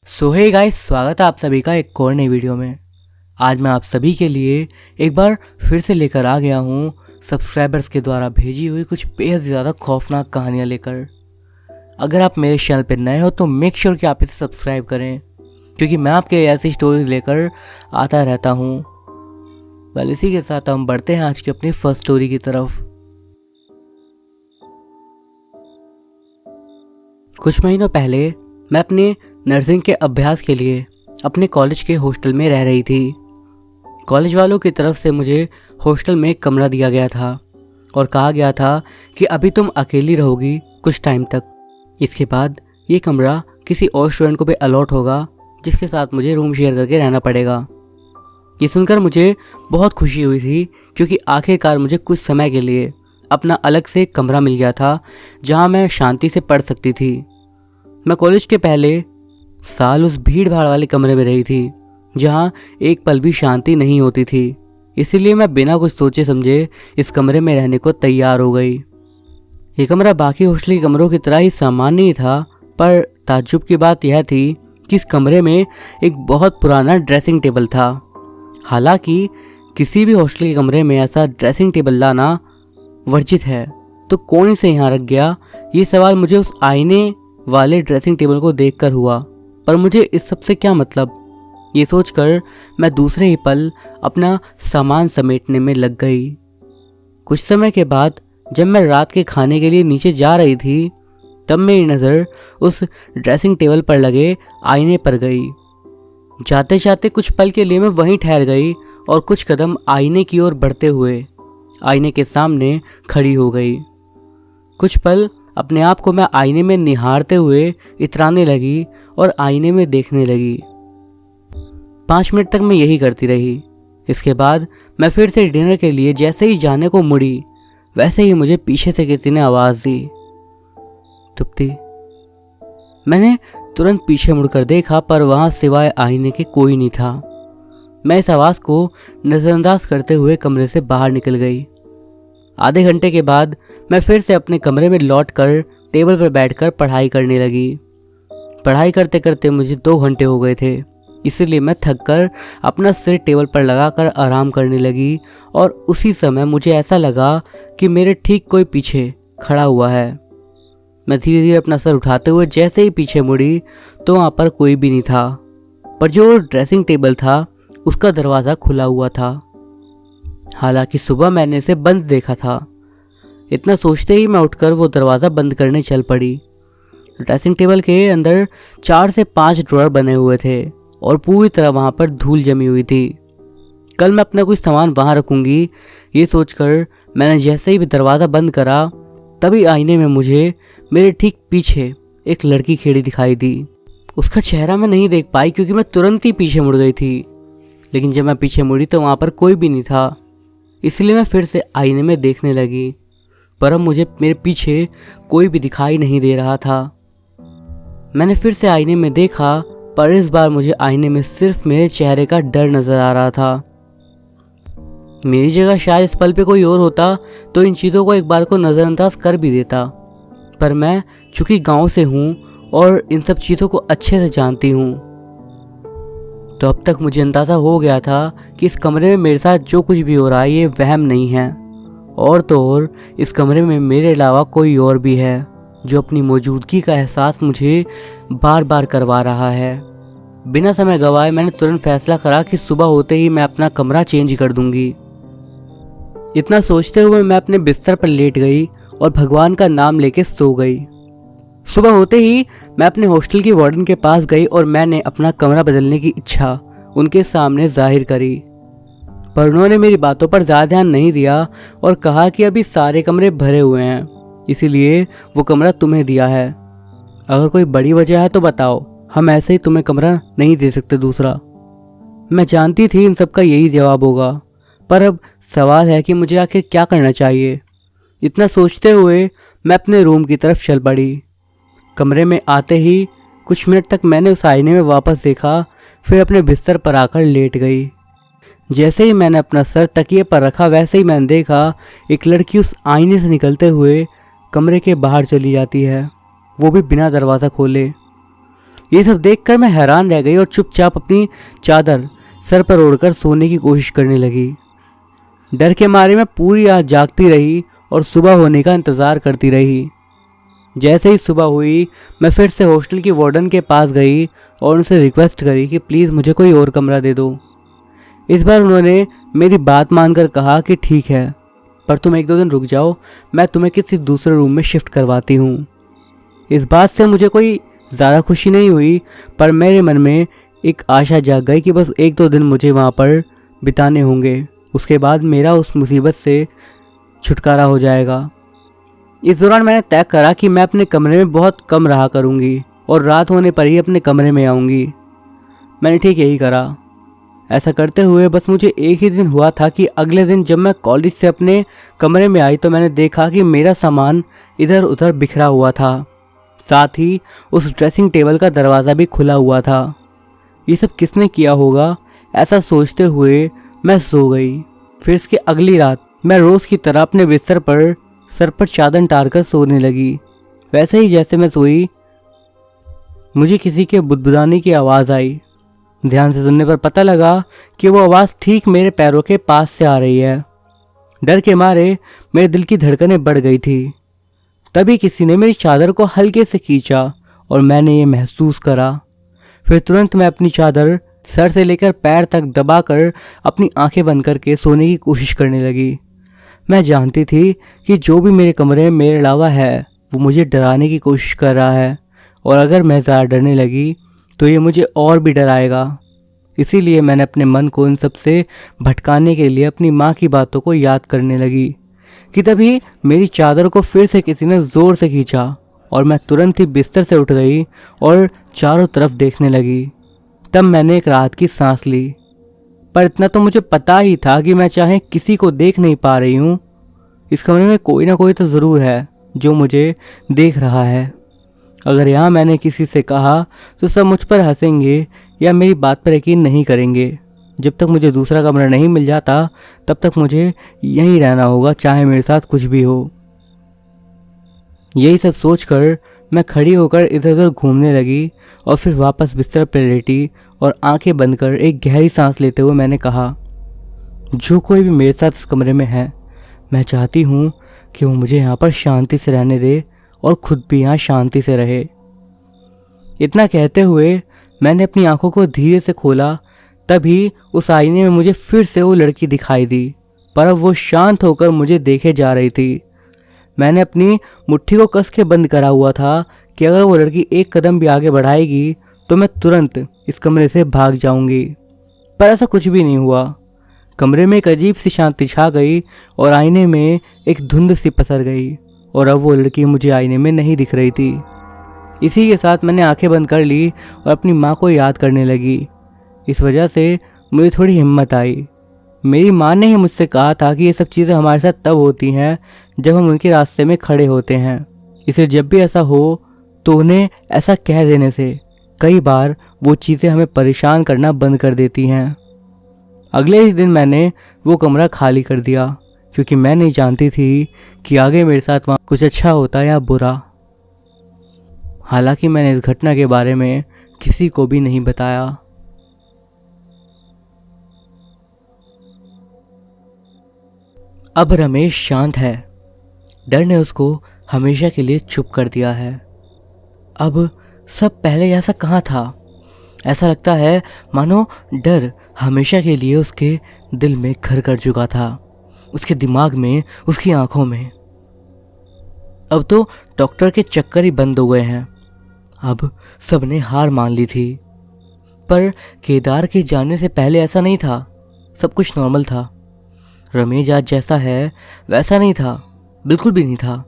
सो hey guys, स्वागत है आप सभी का एक और नई वीडियो में। आज मैं आप सभी के लिए एक बार फिर से लेकर आ गया हूँ सब्सक्राइबर्स के द्वारा भेजी हुई कुछ बेहद ज़्यादा खौफनाक कहानियाँ लेकर। अगर आप मेरे चैनल पर नए हो तो मेक श्योर कि आप इसे सब्सक्राइब करें, क्योंकि मैं आपके ऐसी स्टोरीज लेकर आता रहता हूँ। वेल, इसी के साथ हम बढ़ते हैं आज की अपनी फर्स्ट स्टोरी की तरफ। कुछ महीनों पहले मैं अपने नर्सिंग के अभ्यास के लिए अपने कॉलेज के हॉस्टल में रह रही थी। कॉलेज वालों की तरफ से मुझे हॉस्टल में एक कमरा दिया गया था और कहा गया था कि अभी तुम अकेली रहोगी कुछ टाइम तक। इसके बाद ये कमरा किसी और स्टूडेंट को भी अलॉट होगा, जिसके साथ मुझे रूम शेयर करके रहना पड़ेगा। ये सुनकर मुझे बहुत खुशी हुई थी, क्योंकि आखिरकार मुझे कुछ समय के लिए अपना अलग से एक कमरा मिल गया था जहाँ मैं शांति से पढ़ सकती थी। मैं कॉलेज के पहले साल उस भीड़ भाड़ वाले कमरे में रही थी जहाँ एक पल भी शांति नहीं होती थी। इसीलिए मैं बिना कुछ सोचे समझे इस कमरे में रहने को तैयार हो गई। ये कमरा बाकी हॉस्टल के कमरों की तरह ही सामान्य ही था, पर ताज्जुब की बात यह थी कि इस कमरे में एक बहुत पुराना ड्रेसिंग टेबल था। हालांकि किसी भी हॉस्टल के कमरे में ऐसा ड्रेसिंग टेबल लाना वर्जित है, तो कौन इसे यहाँ रख गया, ये सवाल मुझे उस आईने वाले ड्रेसिंग टेबल को देखकर हुआ। पर मुझे इस सब से क्या मतलब, ये सोचकर मैं दूसरे ही पल अपना सामान समेटने में लग गई। कुछ समय के बाद जब मैं रात के खाने के लिए नीचे जा रही थी, तब मेरी नज़र उस ड्रेसिंग टेबल पर लगे आईने पर गई। जाते जाते कुछ पल के लिए मैं वहीं ठहर गई और कुछ कदम आईने की ओर बढ़ते हुए आईने के सामने खड़ी हो गई। कुछ पल अपने आप को मैं आईने में निहारते हुए इतराने लगी और आईने में देखने लगी। 5 मिनट तक मैं यही करती रही। इसके बाद मैं फिर से डिनर के लिए जैसे ही जाने को मुड़ी, वैसे ही मुझे पीछे से किसी ने आवाज़ दी, तृप्ति। मैंने तुरंत पीछे मुड़कर देखा, पर वहाँ सिवाय आईने के कोई नहीं था। मैं इस आवाज़ को नज़रअंदाज करते हुए कमरे से बाहर निकल गई। आधे घंटे के बाद मैं फिर से अपने कमरे में लौटकर टेबल पर बैठकर पढ़ाई करने लगी। पढ़ाई करते करते मुझे 2 घंटे हो गए थे, इसलिए मैं थककर अपना सिर टेबल पर लगाकर आराम करने लगी। और उसी समय मुझे ऐसा लगा कि मेरे ठीक कोई पीछे खड़ा हुआ है। मैं धीरे धीरे अपना सर उठाते हुए जैसे ही पीछे मुड़ी तो वहाँ पर कोई भी नहीं था, पर जो ड्रेसिंग टेबल था उसका दरवाज़ा खुला हुआ था। हालांकि सुबह मैंने इसे बंद देखा था। इतना सोचते ही मैं उठकर वो दरवाज़ा बंद करने चल पड़ी। ड्रेसिंग टेबल के अंदर 4 से 5 ड्रॉअर बने हुए थे और पूरी तरह वहाँ पर धूल जमी हुई थी। कल मैं अपना कोई सामान वहाँ रखूँगी, ये सोचकर मैंने जैसे ही दरवाज़ा बंद करा, तभी आईने में मुझे मेरे ठीक पीछे एक लड़की खड़ी दिखाई दी। उसका चेहरा मैं नहीं देख पाई, क्योंकि मैं तुरंत ही पीछे मुड़ गई थी। लेकिन जब मैं पीछे मुड़ी तो वहाँ पर कोई भी नहीं था, इसलिए मैं फिर से आईने में देखने लगी, पर अब मुझे मेरे पीछे कोई भी दिखाई नहीं दे रहा था। मैंने फिर से आईने में देखा, पर इस बार मुझे आईने में सिर्फ मेरे चेहरे का डर नज़र आ रहा था। मेरी जगह शायद इस पल पे कोई और होता तो इन चीज़ों को एक बार को नज़रअंदाज कर भी देता, पर मैं चूँकि गांव से हूँ और इन सब चीज़ों को अच्छे से जानती हूँ, तो अब तक मुझे अंदाज़ा हो गया था कि इस कमरे में मेरे साथ जो कुछ भी हो रहा है ये वहम नहीं है, और तो और इस कमरे में मेरे अलावा कोई और भी है जो अपनी मौजूदगी का एहसास मुझे बार बार करवा रहा है। बिना समय गवाए मैंने तुरंत फैसला करा कि सुबह होते ही मैं अपना कमरा चेंज कर दूंगी। इतना सोचते हुए मैं अपने बिस्तर पर लेट गई और भगवान का नाम लेके सो गई। सुबह होते ही मैं अपने हॉस्टल की वार्डन के पास गई और मैंने अपना कमरा बदलने की इच्छा उनके सामने जाहिर करी, पर उन्होंने मेरी बातों पर ज़्यादा ध्यान नहीं दिया और कहा कि अभी सारे कमरे भरे हुए हैं, इसीलिए वो कमरा तुम्हें दिया है। अगर कोई बड़ी वजह है तो बताओ, हम ऐसे ही तुम्हें कमरा नहीं दे सकते दूसरा। मैं जानती थी इन सब का यही जवाब होगा, पर अब सवाल है कि मुझे आखिर क्या करना चाहिए। इतना सोचते हुए मैं अपने रूम की तरफ चल पड़ी। कमरे में आते ही कुछ मिनट तक मैंने उस आईने में वापस देखा, फिर अपने बिस्तर पर आकर लेट गई। जैसे ही मैंने अपना सर तकिए पर रखा, वैसे ही मैंने देखा एक लड़की उस आईने से निकलते हुए कमरे के बाहर चली जाती है, वो भी बिना दरवाज़ा खोले। ये सब देखकर मैं हैरान रह गई और चुपचाप अपनी चादर सर पर ओढ़कर सोने की कोशिश करने लगी। डर के मारे मैं पूरी रात जागती रही और सुबह होने का इंतज़ार करती रही। जैसे ही सुबह हुई मैं फिर से हॉस्टल की वार्डन के पास गई और उनसे रिक्वेस्ट करी कि प्लीज़ मुझे कोई और कमरा दे दो। इस बार उन्होंने मेरी बात मानकर कहा कि ठीक है, पर तुम 1-2 दिन रुक जाओ, मैं तुम्हें किसी दूसरे रूम में शिफ्ट करवाती हूँ। इस बात से मुझे कोई ज़्यादा खुशी नहीं हुई, पर मेरे मन में एक आशा जाग गई कि बस 1-2 दिन मुझे वहाँ पर बिताने होंगे, उसके बाद मेरा उस मुसीबत से छुटकारा हो जाएगा। इस दौरान मैंने तय करा कि मैं अपने कमरे में बहुत कम रहा करूँगी और रात होने पर ही अपने कमरे में आऊँगी। मैंने ठीक यही करा। ऐसा करते हुए बस मुझे एक ही दिन हुआ था कि अगले दिन जब मैं कॉलेज से अपने कमरे में आई तो मैंने देखा कि मेरा सामान इधर उधर बिखरा हुआ था, साथ ही उस ड्रेसिंग टेबल का दरवाज़ा भी खुला हुआ था। ये सब किसने किया होगा, ऐसा सोचते हुए मैं सो गई। फिर इसके अगली रात मैं रोज़ की तरह अपने बिस्तर पर सर पर चादर डालकर सोने लगी। वैसे ही जैसे मैं सोई मुझे किसी के बुदबुदाने की आवाज़ आई। ध्यान से सुनने पर पता लगा कि वो आवाज़ ठीक मेरे पैरों के पास से आ रही है। डर के मारे मेरे दिल की धड़कनें बढ़ गई थी। तभी किसी ने मेरी चादर को हल्के से खींचा और मैंने ये महसूस करा। फिर तुरंत मैं अपनी चादर सर से लेकर पैर तक दबाकर अपनी आंखें बंद करके सोने की कोशिश करने लगी। मैं जानती थी कि जो भी मेरे कमरे में मेरे अलावा है वो मुझे डराने की कोशिश कर रहा है, और अगर मैं ज़्यादा डरने लगी तो ये मुझे और भी डराएगा। इसीलिए मैंने अपने मन को इन सब से भटकाने के लिए अपनी माँ की बातों को याद करने लगी कि तभी मेरी चादर को फिर से किसी ने ज़ोर से खींचा और मैं तुरंत ही बिस्तर से उठ गई और चारों तरफ देखने लगी। तब मैंने एक राहत की सांस ली, पर इतना तो मुझे पता ही था कि मैं चाहे किसी को देख नहीं पा रही हूँ, इस कमरे में कोई ना कोई तो ज़रूर है जो मुझे देख रहा है। अगर यहाँ मैंने किसी से कहा तो सब मुझ पर हंसेंगे या मेरी बात पर यकीन नहीं करेंगे। जब तक मुझे दूसरा कमरा नहीं मिल जाता तब तक मुझे यहीं रहना होगा, चाहे मेरे साथ कुछ भी हो। यही सब सोचकर मैं खड़ी होकर इधर उधर घूमने लगी और फिर वापस बिस्तर पर लेटी और आंखें बंद कर एक गहरी सांस लेते हुए मैंने कहा, जो कोई भी मेरे साथ इस कमरे में है, मैं चाहती हूँ कि वो मुझे यहाँ पर शांति से रहने दे और खुद भी यहाँ शांति से रहे। इतना कहते हुए मैंने अपनी आंखों को धीरे से खोला। तभी उस आईने में मुझे फिर से वो लड़की दिखाई दी, पर अब वो शांत होकर मुझे देखे जा रही थी। मैंने अपनी मुट्ठी को कस के बंद करा हुआ था कि अगर वो लड़की एक कदम भी आगे बढ़ाएगी तो मैं तुरंत इस कमरे से भाग जाऊंगी। पर ऐसा कुछ भी नहीं हुआ। कमरे में एक अजीब सी शांति छा गई और आईने में एक धुंध सी पसर गई और अब वो लड़की मुझे आईने में नहीं दिख रही थी। इसी के साथ मैंने आंखें बंद कर ली और अपनी माँ को याद करने लगी। इस वजह से मुझे थोड़ी हिम्मत आई। मेरी माँ ने ही मुझसे कहा था कि ये सब चीज़ें हमारे साथ तब होती हैं जब हम उनके रास्ते में खड़े होते हैं, इसलिए जब भी ऐसा हो तो उन्हें ऐसा कह देने से कई बार वो चीज़ें हमें परेशान करना बंद कर देती हैं। अगले ही दिन मैंने वो कमरा खाली कर दिया क्योंकि मैं नहीं जानती थी कि आगे मेरे साथ वहाँ कुछ अच्छा होता या बुरा। हालांकि मैंने इस घटना के बारे में किसी को भी नहीं बताया। अब रमेश शांत है। डर ने उसको हमेशा के लिए चुप कर दिया है। अब सब पहले ऐसा कहाँ था? ऐसा लगता है मानो डर हमेशा के लिए उसके दिल में घर कर चुका था, उसके दिमाग में, उसकी आंखों में। अब तो डॉक्टर के चक्कर ही बंद हो गए हैं। अब सबने हार मान ली थी। पर केदार के जाने से पहले ऐसा नहीं था। सब कुछ नॉर्मल था। रमेश आज जैसा है वैसा नहीं था, बिल्कुल भी नहीं था।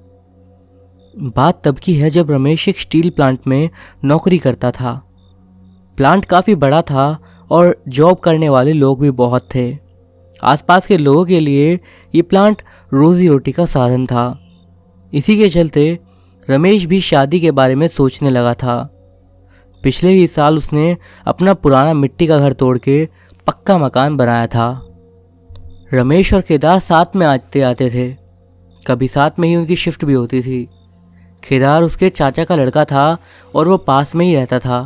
बात तब की है जब रमेश एक स्टील प्लांट में नौकरी करता था। प्लांट काफ़ी बड़ा था और जॉब करने वाले लोग भी बहुत थे। आसपास के लोगों के लिए ये प्लांट रोजी रोटी का साधन था। इसी के चलते रमेश भी शादी के बारे में सोचने लगा था। पिछले ही साल उसने अपना पुराना मिट्टी का घर तोड़ के पक्का मकान बनाया था। रमेश और केदार साथ में आते आते थे। कभी साथ में ही उनकी शिफ्ट भी होती थी। केदार उसके चाचा का लड़का था और वो पास में ही रहता था।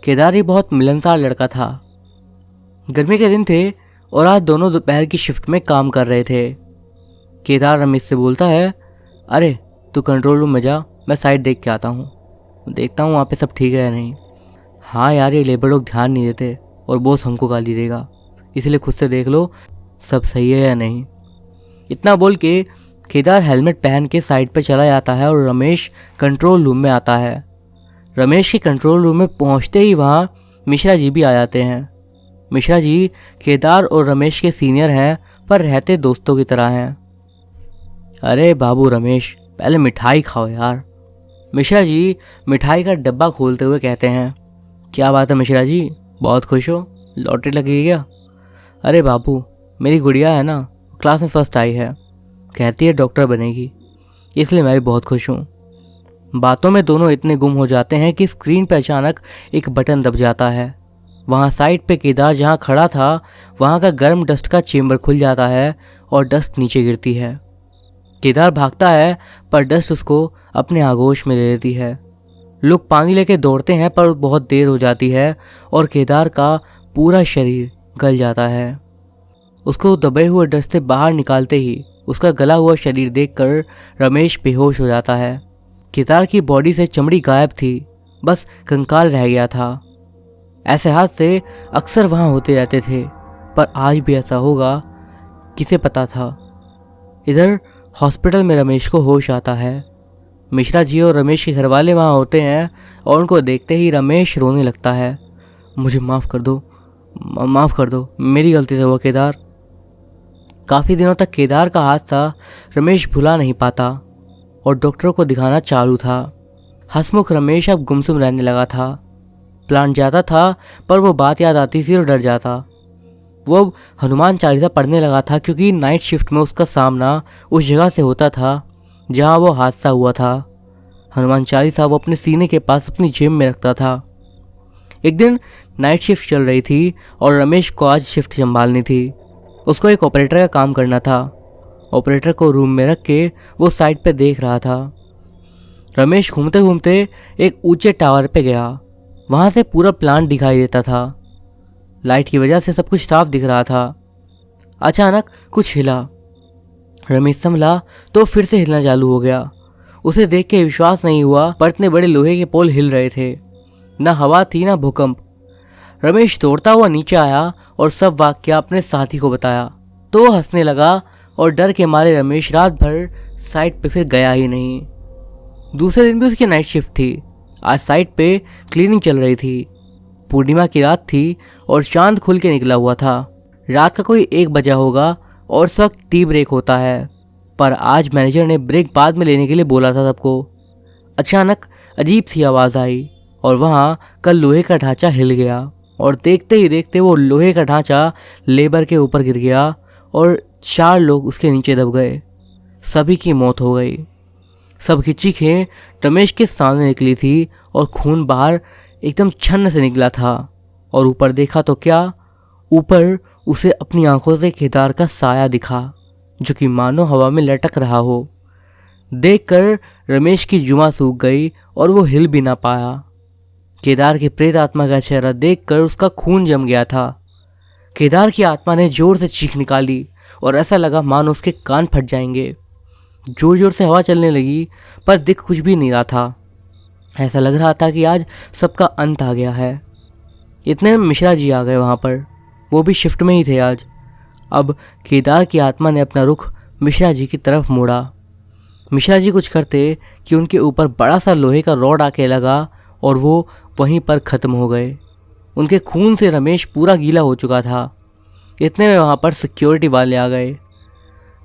केदार ही बहुत मिलनसार लड़का था। गर्मी के दिन थे और आज दोनों दोपहर की शिफ्ट में काम कर रहे थे। केदार रमेश से बोलता है, अरे तू कंट्रोल रूम में जा, मैं साइड देख के आता हूँ, देखता हूँ वहाँ पे सब ठीक है या नहीं। हाँ यार, ये लेबर लोग ध्यान नहीं देते और बॉस हमको गाली देगा, इसलिए खुद से देख लो सब सही है या नहीं। इतना बोल के केदार हेलमेट पहन के साइड पे चला जाता है और रमेश कंट्रोल रूम में आता है। रमेश के कंट्रोल रूम में पहुंचते ही वहाँ मिश्रा जी भी आ जाते हैं। मिश्रा जी केदार और रमेश के सीनियर हैं, पर रहते दोस्तों की तरह हैं। अरे बाबू रमेश, पहले मिठाई खाओ यार। मिश्रा जी मिठाई का डब्बा खोलते हुए कहते हैं, क्या बात है मिश्रा जी, बहुत खुश हो, लॉटरी लगी क्या? अरे बाबू, मेरी गुड़िया है ना, क्लास में फर्स्ट आई है, कहती है डॉक्टर बनेगी, इसलिए मैं भी बहुत खुश हूँ। बातों में दोनों इतने गुम हो जाते हैं कि स्क्रीन पर अचानक एक बटन दब जाता है। वहाँ साइड पे केदार जहाँ खड़ा था वहाँ का गर्म डस्ट का चेम्बर खुल जाता है और डस्ट नीचे गिरती है। केदार भागता है पर डस्ट उसको अपने आगोश में ले लेती है। लोग पानी लेके दौड़ते हैं पर बहुत देर हो जाती है और केदार का पूरा शरीर गल जाता है। उसको दबे हुए डस्ट से बाहर निकालते ही उसका गला हुआ शरीर देखकर रमेश बेहोश हो जाता है। केदार की बॉडी से चमड़ी गायब थी, बस कंकाल रह गया था। ऐसे हादसे अक्सर वहाँ होते रहते थे, पर आज भी ऐसा होगा किसे पता था। इधर हॉस्पिटल में रमेश को होश आता है। मिश्रा जी और रमेश के घरवाले वहाँ होते हैं और उनको देखते ही रमेश रोने लगता है। मुझे माफ़ कर दो, माफ़ कर दो, मेरी गलती से हुआ केदार। काफ़ी दिनों तक केदार का हादसा रमेश भुला नहीं पाता और डॉक्टरों को दिखाना चालू था। हंसमुख रमेश अब गुमसुम रहने लगा था। प्लांट जाता था पर वो बात याद आती थी और डर जाता। वो अब हनुमान चालीसा पढ़ने लगा था क्योंकि नाइट शिफ्ट में उसका सामना उस जगह से होता था जहाँ वो हादसा हुआ था। हनुमान चालीसा वो अपने सीने के पास अपनी जेब में रखता था। एक दिन नाइट शिफ्ट चल रही थी और रमेश को आज शिफ्ट संभालनी थी। उसको एक ऑपरेटर का काम करना था। ऑपरेटर को रूम में रख के वो साइड पे देख रहा था। रमेश घूमते घूमते एक ऊंचे टावर पे गया। वहाँ से पूरा प्लांट दिखाई देता था। लाइट की वजह से सब कुछ साफ दिख रहा था। अचानक कुछ हिला। रमेश संभला तो फिर से हिलना चालू हो गया। उसे देख के विश्वास नहीं हुआ, पर इतने बड़े लोहे के पोल हिल रहे थे। ना हवा थी ना भूकंप। रमेश दौड़ता हुआ नीचे आया और सब वाकया अपने साथी को बताया तो वो हंसने लगा और डर के मारे रमेश रात भर साइट पे फिर गया ही नहीं। दूसरे दिन भी उसकी नाइट शिफ्ट थी। आज साइट पे क्लीनिंग चल रही थी। पूर्णिमा की रात थी और चांद खुल के निकला हुआ था। रात का कोई 1 बजा होगा और इस वक्त टी ब्रेक होता है, पर आज मैनेजर ने ब्रेक बाद में लेने के लिए बोला था सबको। अचानक अजीब सी आवाज़ आई और वहाँ कल लोहे का ढांचा हिल गया और देखते ही देखते वो लोहे का ढांचा लेबर के ऊपर गिर गया और 4 लोग उसके नीचे दब गए। सभी की मौत हो गई। सबकी चीखें रमेश के सामने निकली थी और खून बाहर एकदम छन्न से निकला था। और ऊपर देखा तो क्या, ऊपर उसे अपनी आंखों से केदार का साया दिखा जो कि मानो हवा में लटक रहा हो। देखकर रमेश की जुमा सूख गई और वो हिल भी ना पाया। केदार की प्रेत आत्मा का चेहरा देखकर उसका खून जम गया था। केदार की आत्मा ने जोर से चीख निकाली और ऐसा लगा मानो उसके कान फट जाएंगे। जोर जोर से हवा चलने लगी पर दिख कुछ भी नहीं रहा था। ऐसा लग रहा था कि आज सबका अंत आ गया है। इतने में मिश्रा जी आ गए वहाँ पर। वो भी शिफ्ट में ही थे आज। अब केदार की आत्मा ने अपना रुख मिश्रा जी की तरफ मोड़ा। मिश्रा जी कुछ करते कि उनके ऊपर बड़ा सा लोहे का रॉड आके लगा और वो वहीं पर ख़त्म हो गए। उनके खून से रमेश पूरा गीला हो चुका था। इतने में वहाँ पर सिक्योरिटी वाले आ गए।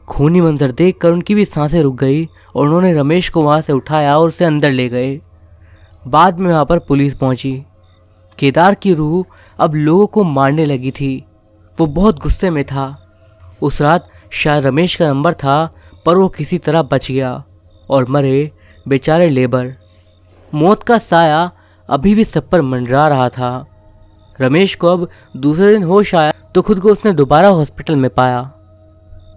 खूनी मंजर देखकर उनकी भी सांसें रुक गई और उन्होंने रमेश को वहाँ से उठाया और उसे अंदर ले गए। बाद में वहाँ पर पुलिस पहुँची। केदार की रूह अब लोगों को मारने लगी थी। वो बहुत गुस्से में था। उस रात शायद रमेश का नंबर था पर वो किसी तरह बच गया और मरे बेचारे लेबर। मौत का साया अभी भी सब पर मंडरा रहा था। रमेश को अब दूसरे दिन होश आया तो खुद को उसने दोबारा हॉस्पिटल में पाया।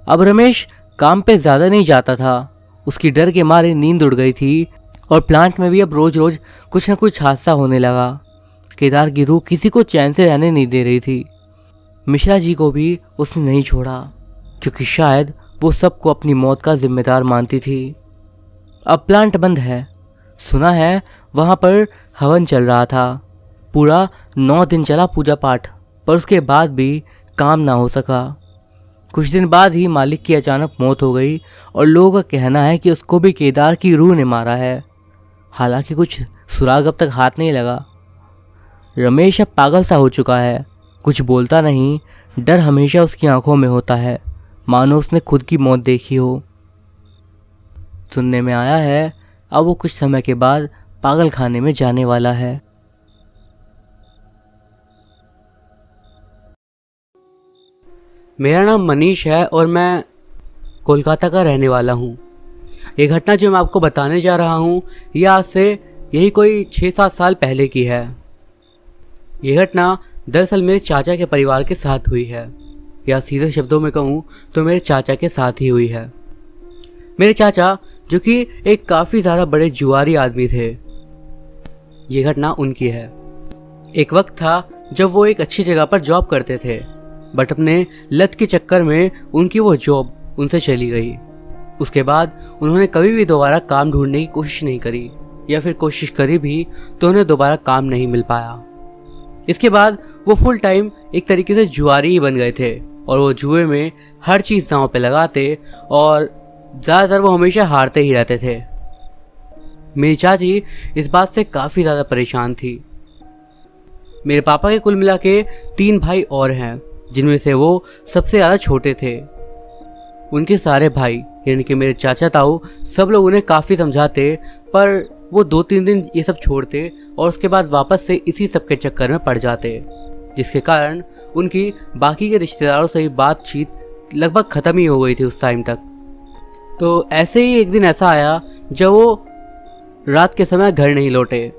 अब रमेश काम पे ज़्यादा नहीं जाता था। उसकी डर के मारे नींद उड़ गई थी और प्लांट में भी अब रोज़ रोज़ कुछ न कुछ हादसा होने लगा। केदार की रूह किसी को चैन से रहने नहीं दे रही थी। मिश्रा जी को भी उसने नहीं छोड़ा, क्योंकि शायद वो सबको अपनी मौत का जिम्मेदार मानती थी। अब प्लांट बंद है। सुना है वहाँ पर हवन चल रहा था। पूरा 9 दिन चला पूजा पाठ, पर उसके बाद भी काम ना हो सका। कुछ दिन बाद ही मालिक की अचानक मौत हो गई और लोगों का कहना है कि उसको भी केदार की रूह ने मारा है। हालांकि कुछ सुराग अब तक हाथ नहीं लगा। रमेश अब पागल सा हो चुका है, कुछ बोलता नहीं। डर हमेशा उसकी आंखों में होता है, मानो उसने खुद की मौत देखी हो। सुनने में आया है अब वो कुछ समय के बाद पागल खाने में जाने वाला है। मेरा नाम मनीष है और मैं कोलकाता का रहने वाला हूँ। ये घटना जो मैं आपको बताने जा रहा हूँ ये आज से यही कोई 6-7 साल पहले की है। ये घटना दरअसल मेरे चाचा के परिवार के साथ हुई है, या सीधे शब्दों में कहूँ तो मेरे चाचा के साथ ही हुई है। मेरे चाचा जो कि एक काफ़ी ज़्यादा बड़े जुआरी आदमी थे। ये घटना उनकी है। एक वक्त था जब वो एक अच्छी जगह पर जॉब करते थे, बट अपने लत के चक्कर में उनकी वो जॉब उनसे चली गई। उसके बाद उन्होंने कभी भी दोबारा काम ढूंढने की कोशिश नहीं करी, या फिर कोशिश करी भी तो उन्हें दोबारा काम नहीं मिल पाया। इसके बाद वो फुल टाइम एक तरीके से जुआरी ही बन गए थे और वो जुए में हर चीज़ दांव पे लगाते और ज़्यादातर वो हमेशा हारते ही रहते थे। मेरी चाची इस बात से काफ़ी ज़्यादा परेशान थी। मेरे पापा के कुल मिला के 3 भाई और हैं, जिनमें से वो सबसे ज़्यादा छोटे थे। उनके सारे भाई यानी कि मेरे चाचा ताऊ सब लोग उन्हें काफ़ी समझाते, पर वो 2-3 दिन ये सब छोड़ते और उसके बाद वापस से इसी सब के चक्कर में पड़ जाते, जिसके कारण उनकी बाकी के रिश्तेदारों से भी बातचीत लगभग ख़त्म ही हो गई थी उस टाइम तक। तो ऐसे ही एक दिन ऐसा आया जब वो रात के समय घर नहीं लौटे।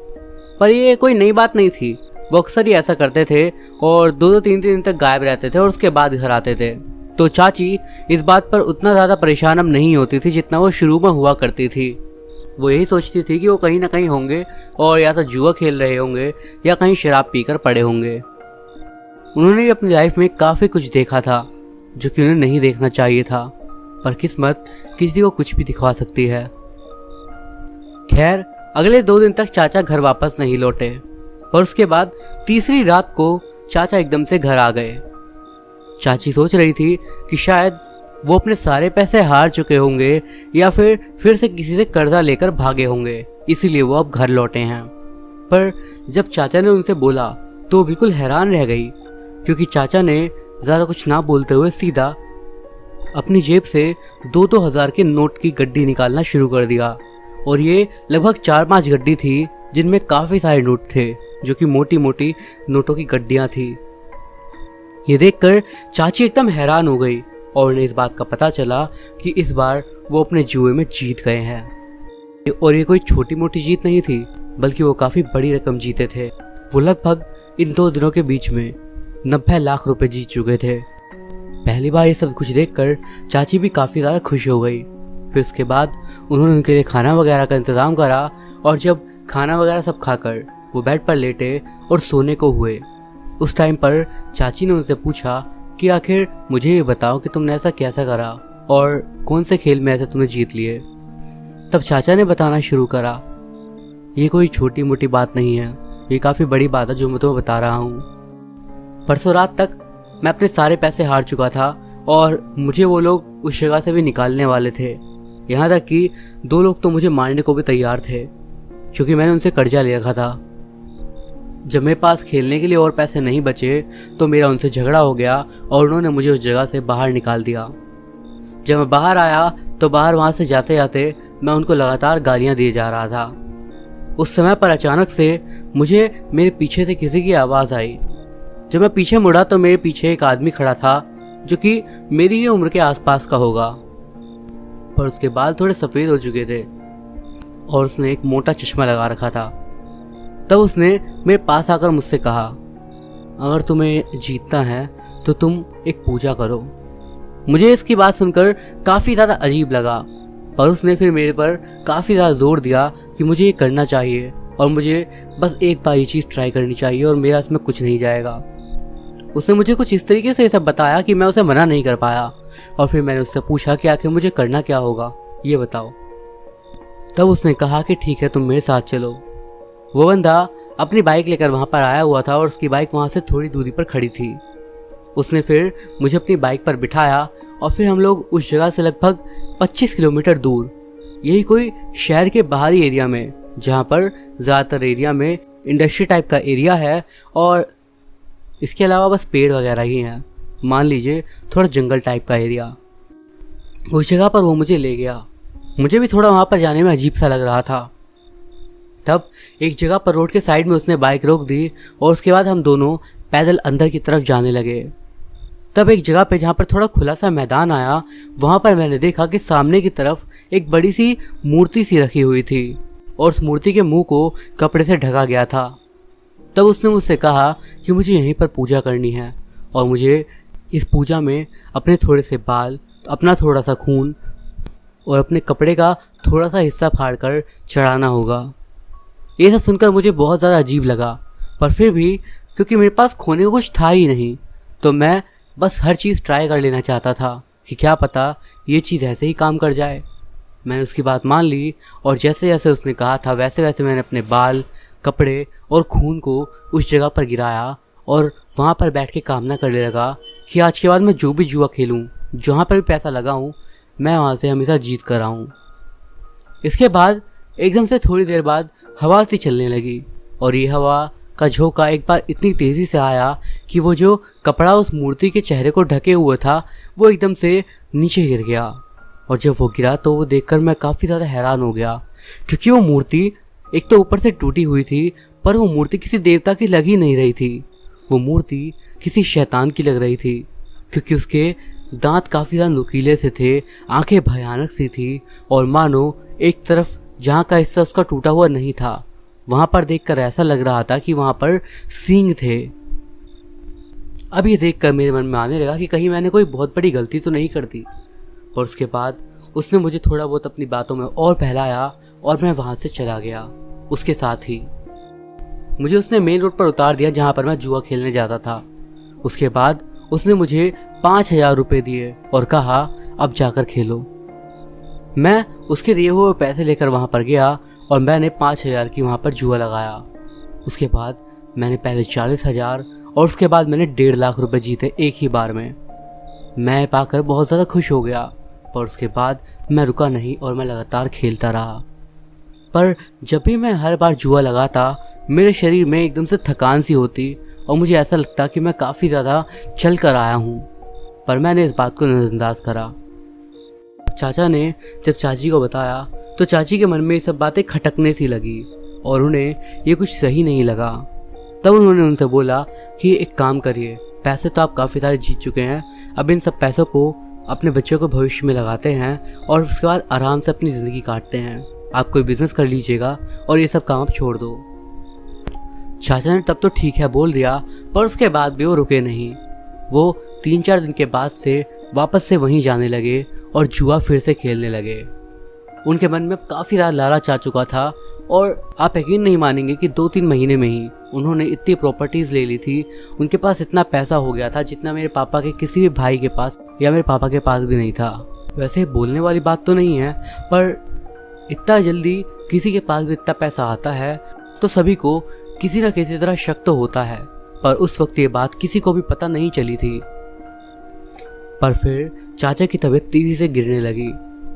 पर ये कोई नई बात नहीं थी, वो अक्सर ही ऐसा करते थे और 2-3 दिन तक गायब रहते थे और उसके बाद घर आते थे। तो चाची इस बात पर उतना ज़्यादा परेशान अब नहीं होती थी जितना वो शुरू में हुआ करती थी। वो यही सोचती थी कि वो कहीं ना कहीं होंगे और या तो जुआ खेल रहे होंगे या कहीं शराब पीकर पड़े होंगे। उन्होंने भी अपनी लाइफ में काफ़ी कुछ देखा था जो कि उन्हें नहीं देखना चाहिए था, पर किस्मत किसी को कुछ भी दिखवा सकती है। खैर, अगले 2 दिन तक चाचा घर वापस नहीं लौटे, पर उसके बाद तीसरी रात को चाचा एकदम से घर आ गए। चाची सोच रही थी कि शायद वो अपने सारे पैसे हार चुके होंगे या फिर से किसी से कर्जा लेकर भागे होंगे, इसीलिए वो अब घर लौटे हैं। पर जब चाचा ने उनसे बोला तो बिल्कुल हैरान रह गई, क्योंकि चाचा ने ज़्यादा कुछ ना बोलते हुए सीधा अपनी जेब से 2-2 हज़ार के नोट की गड्डी निकालना शुरू कर दिया। और ये लगभग 4-5 गड्डी थी जिनमें काफ़ी सारे नोट थे, जो कि मोटी मोटी नोटों की गड्डियाँ थी। ये देखकर चाची एकदम हैरान हो गई और उन्हें इस बात का पता चला कि इस बार वो अपने जुए में जीत गए हैं। और ये कोई छोटी मोटी जीत नहीं थी, बल्कि वो काफ़ी बड़ी रकम जीते थे। वो लगभग इन 2 दिनों के बीच में 90 लाख रुपए जीत चुके थे। पहली बार ये सब कुछ देखकर चाची भी काफ़ी ज़्यादा खुश हो गई। फिर उसके बाद उन्होंने उनके लिए खाना वगैरह का इंतज़ाम करा और जब खाना वगैरह सब खाकर वो बेड पर लेटे और सोने को हुए, उस टाइम पर चाची ने उनसे पूछा कि आखिर मुझे ये बताओ कि तुमने ऐसा कैसा करा और कौन से खेल में ऐसे तुमने जीत लिए। तब चाचा ने बताना शुरू करा, ये कोई छोटी मोटी बात नहीं है, ये काफ़ी बड़ी बात है जो मैं तुम्हें बता रहा हूँ। परसों रात तक मैं अपने सारे पैसे हार चुका था और मुझे वो लोग उस जगह से भी निकालने वाले थे। यहाँ तक कि 2 लोग तो मुझे मारने को भी तैयार थे, क्योंकि मैंने उनसे कर्जा ले रखा था। जब मेरे पास खेलने के लिए और पैसे नहीं बचे तो मेरा उनसे झगड़ा हो गया और उन्होंने मुझे उस जगह से बाहर निकाल दिया। जब मैं बाहर आया तो बाहर वहाँ से जाते जाते मैं उनको लगातार गालियाँ दिए जा रहा था। उस समय पर अचानक से मुझे मेरे पीछे से किसी की आवाज़ आई। जब मैं पीछे मुड़ा तो मेरे पीछे एक आदमी खड़ा था जो कि मेरी ही उम्र के आसपास का होगा, पर उसके बाल थोड़े सफ़ेद हो चुके थे और उसने एक मोटा चश्मा लगा रखा था। तब उसने मेरे पास आकर मुझसे कहा, अगर तुम्हें जीतना है तो तुम एक पूजा करो। मुझे इसकी बात सुनकर काफ़ी ज़्यादा अजीब लगा, पर उसने फिर मेरे पर काफ़ी ज़्यादा जोर दिया कि मुझे ये करना चाहिए और मुझे बस एक बार ये चीज़ ट्राई करनी चाहिए और मेरा इसमें कुछ नहीं जाएगा। उसने मुझे कुछ इस तरीके से ये सब बताया कि मैं उसे मना नहीं कर पाया। और फिर मैंने उससे पूछा कि आखिर मुझे करना क्या होगा, ये बताओ। तब उसने कहा कि ठीक है, तुम मेरे साथ चलो। वो बंदा अपनी बाइक लेकर वहाँ पर आया हुआ था और उसकी बाइक वहाँ से थोड़ी दूरी पर खड़ी थी। उसने फिर मुझे अपनी बाइक पर बिठाया और फिर हम लोग उस जगह से लगभग 25 किलोमीटर दूर, यही कोई शहर के बाहरी एरिया में, जहाँ पर ज़्यादातर एरिया में इंडस्ट्री टाइप का एरिया है और इसके अलावा बस पेड़ वगैरह ही हैं, मान लीजिए थोड़ा जंगल टाइप का एरिया। उस जगह पर वो मुझे ले गया। मुझे भी थोड़ा वहाँ पर जाने में अजीब सा लग रहा था। तब एक जगह पर रोड के साइड में उसने बाइक रोक दी और उसके बाद हम दोनों पैदल अंदर की तरफ जाने लगे। तब एक जगह पे जहाँ पर थोड़ा खुला सा मैदान आया, वहाँ पर मैंने देखा कि सामने की तरफ एक बड़ी सी मूर्ति सी रखी हुई थी और उस मूर्ति के मुंह को कपड़े से ढका गया था। तब उसने मुझसे कहा कि मुझे यहीं पर पूजा करनी है और मुझे इस पूजा में अपने थोड़े से बाल, अपना थोड़ा सा खून और अपने कपड़े का थोड़ा सा हिस्सा फाड़कर चढ़ाना होगा। ये सब सुनकर मुझे बहुत ज़्यादा अजीब लगा, पर फिर भी क्योंकि मेरे पास खोने को कुछ था ही नहीं, तो मैं बस हर चीज़ ट्राई कर लेना चाहता था कि क्या पता ये चीज़ ऐसे ही काम कर जाए। मैंने उसकी बात मान ली और जैसे जैसे उसने कहा था वैसे वैसे मैंने अपने बाल, कपड़े और खून को उस जगह पर गिराया और वहाँ पर बैठ के कामना करने लगा कि आज के बाद मैं जो भी जुआ खेलूँ, जहाँ पर भी पैसा लगाऊँ, मैं वहाँ से हमेशा जीत कर आऊँ। इसके बाद एकदम से थोड़ी देर बाद हवा सी चलने लगी और ये हवा का झोंका एक बार इतनी तेज़ी से आया कि वो जो कपड़ा उस मूर्ति के चेहरे को ढके हुए था वो एकदम से नीचे गिर गया। और जब वो गिरा तो वो देखकर मैं काफ़ी ज़्यादा हैरान हो गया, क्योंकि वो मूर्ति एक तो ऊपर से टूटी हुई थी, पर वो मूर्ति किसी देवता की लग ही नहीं रही थी। वो मूर्ति किसी शैतान की लग रही थी, क्योंकि उसके दांत काफ़ी ज़्यादा नुकीले से थे, आंखें भयानक सी थी और मानो एक तरफ जहाँ का हिस्सा उसका टूटा हुआ नहीं था, वहाँ पर देखकर ऐसा लग रहा था कि वहाँ पर सींग थे। अब ये देखकर मेरे मन में आने लगा कि कहीं मैंने कोई बहुत बड़ी गलती तो नहीं कर दी। और उसके बाद उसने मुझे थोड़ा बहुत अपनी बातों में और बहलाया और मैं वहाँ से चला गया। उसके साथ ही मुझे उसने मेन रोड पर उतार दिया जहाँ पर मैं जुआ खेलने जाता था। उसके बाद उसने मुझे 5,000 रुपये दिए और कहा अब जाकर खेलो। मैं उसके दिए हुए पैसे लेकर वहाँ पर गया और मैंने 5,000 की वहाँ पर जुआ लगाया। उसके बाद मैंने पहले 40,000 और उसके बाद मैंने 1.5 लाख रुपए जीते एक ही बार में। मैं पाकर बहुत ज़्यादा खुश हो गया, पर उसके बाद मैं रुका नहीं और मैं लगातार खेलता रहा। पर जब भी मैं हर बार जुआ लगाता मेरे शरीर में एकदम से थकान सी होती और मुझे ऐसा लगता कि मैं काफ़ी ज़्यादा चल कर आया हूँ, पर मैंने इस बात को नज़रअंदाज करा। चाचा ने जब चाची को बताया तो चाची के मन में ये सब बातें खटकने सी लगी और उन्हें ये कुछ सही नहीं लगा। तब उन्होंने उनसे बोला कि एक काम करिए, पैसे तो आप काफ़ी सारे जीत चुके हैं, अब इन सब पैसों को अपने बच्चों को भविष्य में लगाते हैं और उसके बाद आराम से अपनी ज़िंदगी काटते हैं। आप कोई बिज़नेस कर लीजिएगा और ये सब काम आप छोड़ दो। चाचा ने तब तो ठीक है बोल दिया, पर उसके बाद भी वो रुके नहीं। वो 3-4 दिन के बाद से वापस से वहीं जाने लगे और जुआ फिर से खेलने लगे। उनके मन में काफ़ी ज़्यादा लालच आ चुका था और आप यकीन नहीं मानेंगे कि 2-3 महीने में ही उन्होंने इतनी प्रॉपर्टीज़ ले ली थी। उनके पास इतना पैसा हो गया था जितना मेरे पापा के किसी भी भाई के पास या मेरे पापा के पास भी नहीं था। वैसे बोलने वाली बात तो नहीं है, पर इतना जल्दी किसी के पास भी इतना पैसा आता है तो सभी को किसी न किसी तरह शक तो होता है। पर उस वक्त ये बात किसी को भी पता नहीं चली थी। पर फिर चाचा की तबीयत तेजी से गिरने लगी।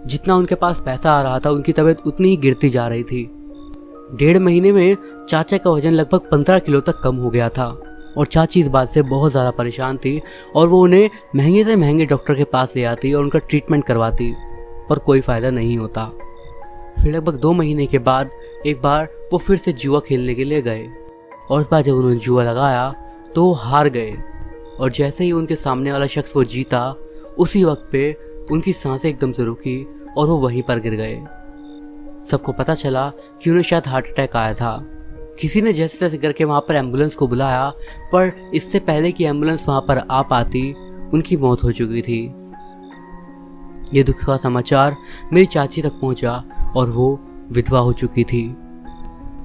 जितना उनके पास पैसा आ रहा था उनकी तबीयत उतनी ही गिरती जा रही थी। 1.5 महीने में चाचा का वजन लगभग 15 किलो तक कम हो गया था और चाची इस बात से बहुत ज़्यादा परेशान थी और वो उन्हें महंगे से महंगे डॉक्टर के पास ले आती और उनका ट्रीटमेंट करवाती, पर कोई फ़ायदा नहीं होता। फिर लगभग 2 महीने के बाद एक बार वो फिर से जुआ खेलने के लिए गए और इस बार जब उन्होंने जुआ लगाया तो वो हार गए और जैसे ही उनके सामने वाला शख्स वो जीता, उसी वक्त पे उनकी सांसें एकदम से रुकी और वो वहीं पर गिर गए। सबको पता चला कि उन्हें शायद हार्ट अटैक आया था। किसी ने जैसे तैसे करके वहाँ पर एम्बुलेंस को बुलाया, पर इससे पहले कि एम्बुलेंस वहाँ पर आ पाती उनकी मौत हो चुकी थी। ये दुख का समाचार मेरी चाची तक पहुँचा और वो विधवा हो चुकी थी।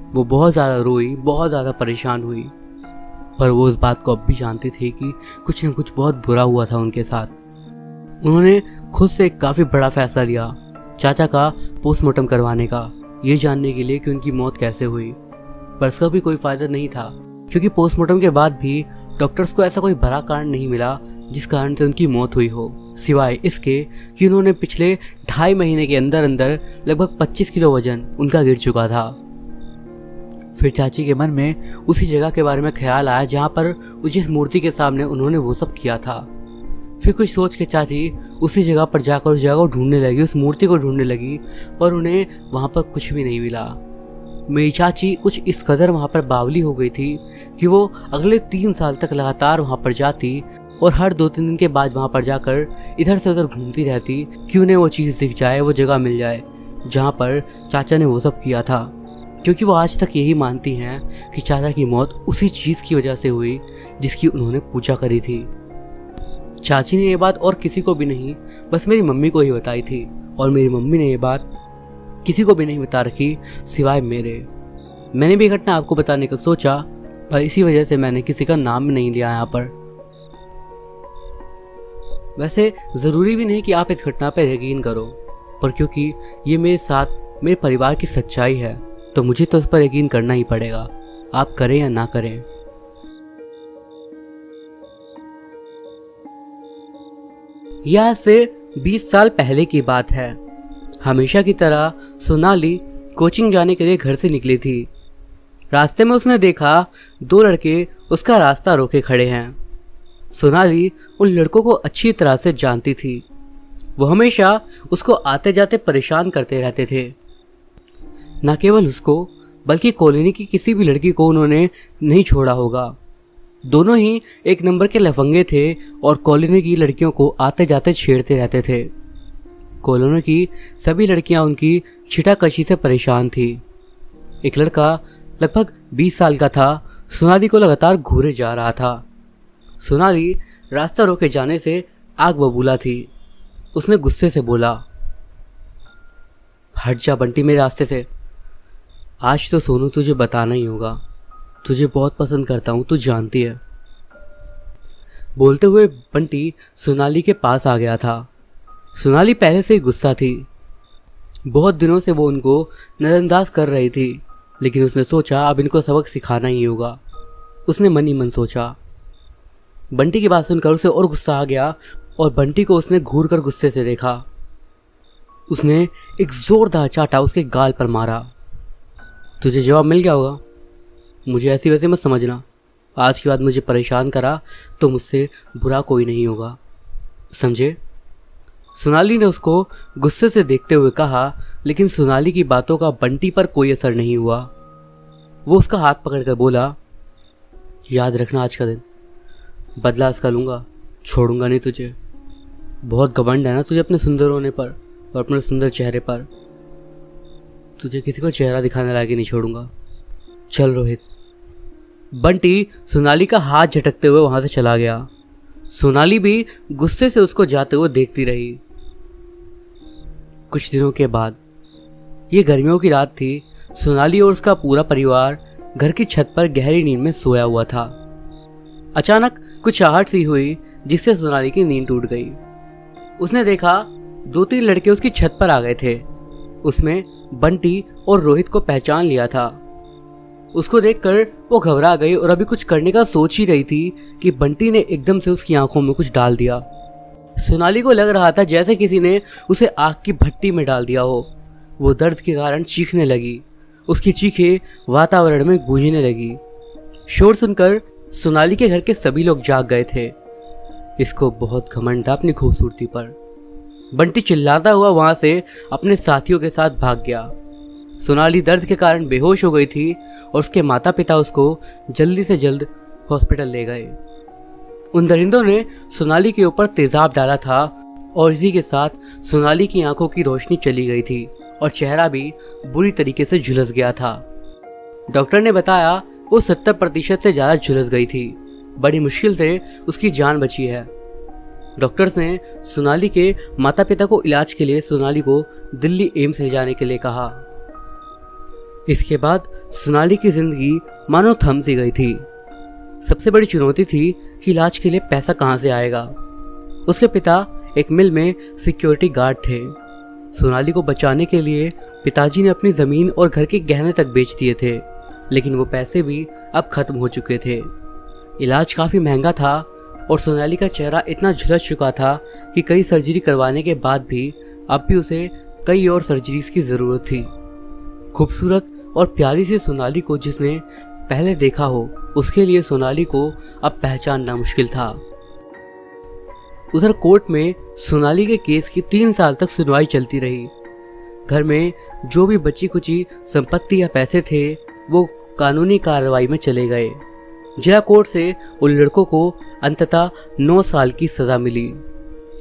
वो बहुत ज़्यादा रोई, बहुत ज़्यादा परेशान हुई, पर वो इस बात को अब भी जानती थी कि कुछ न कुछ बहुत बुरा हुआ था उनके साथ। उन्होंने खुद से एक काफ़ी बड़ा फैसला लिया, चाचा का पोस्टमार्टम करवाने का, ये जानने के लिए कि उनकी मौत कैसे हुई। पर इसका भी कोई फ़ायदा नहीं था, क्योंकि पोस्टमार्टम के बाद भी डॉक्टर्स को ऐसा कोई बड़ा कारण नहीं मिला जिस कारण से उनकी मौत हुई हो, सिवाय इसके कि उन्होंने पिछले 2.5 महीने के अंदर अंदर लगभग 25 किलो वजन उनका गिर चुका था। फिर चाची के मन में उसी जगह के बारे में ख्याल आया जहाँ पर जिस मूर्ति के सामने उन्होंने वो सब किया था। फिर कुछ सोच के चाची उसी जगह पर जाकर उस जगह को ढूंढने लगी, उस मूर्ति को ढूंढने लगी, पर उन्हें वहाँ पर कुछ भी नहीं मिला। मेरी चाची कुछ इस कदर वहाँ पर बावली हो गई थी कि वो अगले 3 साल तक लगातार वहाँ पर जाती और हर 2-3 दिन के बाद वहाँ पर जाकर इधर से उधर घूमती रहती कि उन्हें वो चीज़ दिख जाए, वो जगह मिल जाए जहाँ पर चाचा ने वो सब किया था। क्योंकि वो आज तक यही मानती हैं कि चाचा की मौत उसी चीज़ की वजह से हुई जिसकी उन्होंने पूजा करी थी। चाची ने ये बात और किसी को भी नहीं, बस मेरी मम्मी को ही बताई थी, और मेरी मम्मी ने ये बात किसी को भी नहीं बता रखी सिवाय मेरे। मैंने भी घटना आपको बताने का सोचा, पर इसी वजह से मैंने किसी का नाम नहीं लिया यहाँ पर। वैसे ज़रूरी भी नहीं कि आप इस घटना पर यकीन करो, पर क्योंकि ये मेरे साथ मेरे परिवार की सच्चाई है तो मुझे तो उस पर यकीन करना ही पड़ेगा, आप करें या ना करें। यह से 20 साल पहले की बात है। हमेशा की तरह सोनाली कोचिंग जाने के लिए घर से निकली थी। रास्ते में उसने देखा 2 लड़के उसका रास्ता रोके खड़े हैं। सोनाली उन लड़कों को अच्छी तरह से जानती थी। वो हमेशा उसको आते जाते परेशान करते रहते थे। न केवल उसको बल्कि कॉलोनी की किसी भी लड़की को उन्होंने नहीं छोड़ा होगा। दोनों ही एक नंबर के लफंगे थे और कॉलोनी की लड़कियों को आते जाते छेड़ते रहते थे। कॉलोनी की सभी लड़कियां उनकी छिटाकशी से परेशान थी। एक लड़का लगभग 20 साल का था, सोनाली को लगातार घूरे जा रहा था। सोनाली रास्ता रोके जाने से आग बबूला थी। उसने गुस्से से बोला, हट जा बंटी मेरे रास्ते से। आज तो सोनू तुझे बताना ही होगा, तुझे बहुत पसंद करता हूँ, तू जानती है। बोलते हुए बंटी सोनाली के पास आ गया था। सोनाली पहले से ही गुस्सा थी। बहुत दिनों से वो उनको नज़रअंदाज कर रही थी, लेकिन उसने सोचा अब इनको सबक सिखाना ही होगा। उसने मन ही मन सोचा। बंटी की बात सुनकर उसे और गुस्सा आ गया और बंटी को उसने घूर कर गुस्से से देखा। उसने एक जोरदार चाटा उसके गाल पर मारा। तुझे जवाब मिल गया होगा, मुझे ऐसी वैसे मत समझना। आज के बाद मुझे परेशान करा तो मुझसे बुरा कोई नहीं होगा, समझे? सोनाली ने उसको गुस्से से देखते हुए कहा, लेकिन सोनाली की बातों का बंटी पर कोई असर नहीं हुआ। वो उसका हाथ पकड़कर बोला, याद रखना आज का दिन, बदला इसका लूँगा, छोड़ूंगा नहीं तुझे। बहुत घमंड है ना तुझे अपने सुंदर होने पर और अपने सुंदर चेहरे पर। तुझे किसी को चेहरा दिखाने लायक नहीं छोड़ूंगा। चल रोहित। बंटी सोनाली का हाथ झटकते हुए वहां से चला गया। सोनाली भी गुस्से से उसको जाते हुए देखती रही। कुछ दिनों के बाद, ये गर्मियों की रात थी। सोनाली और उसका पूरा परिवार घर की छत पर गहरी नींद में सोया हुआ था। अचानक कुछ आहट सी हुई जिससे सोनाली की नींद टूट गई। उसने देखा 2-3 लड़के उसकी छत पर आ गए थे। उसमें बंटी और रोहित को पहचान लिया था। उसको देखकर वो घबरा गई और अभी कुछ करने का सोच ही रही थी कि बंटी ने एकदम से उसकी आंखों में कुछ डाल दिया। सोनाली को लग रहा था जैसे किसी ने उसे आग की भट्टी में डाल दिया हो। वो दर्द के कारण चीखने लगी। उसकी चीखें वातावरण में गूंजने लगी। शोर सुनकर सोनाली के घर के सभी लोग जाग गए थे। इसको बहुत घमंड था अपनी खूबसूरती पर। बंटी चिल्लाता हुआ वहां से अपने साथियों के साथ भाग गया। सोनाली दर्द के कारण बेहोश हो गई थी और उसके माता पिता उसको जल्दी से जल्द हॉस्पिटल ले गए। उन दरिंदों ने सोनाली के ऊपर तेजाब डाला था और इसी के साथ सोनाली की आंखों की रोशनी चली गई थी और चेहरा भी बुरी तरीके से झुलस गया था। डॉक्टर ने बताया वो 70% से ज़्यादा झुलस गई थी। बड़ी मुश्किल से उसकी जान बची है। डॉक्टर्स ने सोनाली के माता पिता को इलाज के लिए सोनाली को दिल्ली एम्स ले जाने के लिए कहा। इसके बाद सोनाली की जिंदगी मानो थम सी गई थी। सबसे बड़ी चुनौती थी कि इलाज के लिए पैसा कहाँ से आएगा। उसके पिता एक मिल में सिक्योरिटी गार्ड थे। सोनाली को बचाने के लिए पिताजी ने अपनी ज़मीन और घर के गहने तक बेच दिए थे, लेकिन वो पैसे भी अब खत्म हो चुके थे। इलाज काफ़ी महंगा था और सोनाली का चेहरा इतना झुलस चुका था कि कई सर्जरी करवाने के बाद भी अब भी उसे कई और सर्जरीज की ज़रूरत थी। खूबसूरत और प्यारी सी सोनाली को जिसने पहले देखा हो, उसके लिए सोनाली को अब पहचानना मुश्किल था। उधर कोर्ट में सोनाली के केस की 3 साल तक सुनवाई चलती रही। घर में जो भी बची कुची संपत्ति या पैसे थे वो कानूनी कार्रवाई में चले गए। जिला कोर्ट से उन लड़कों को अंततः 9 साल की सज़ा मिली,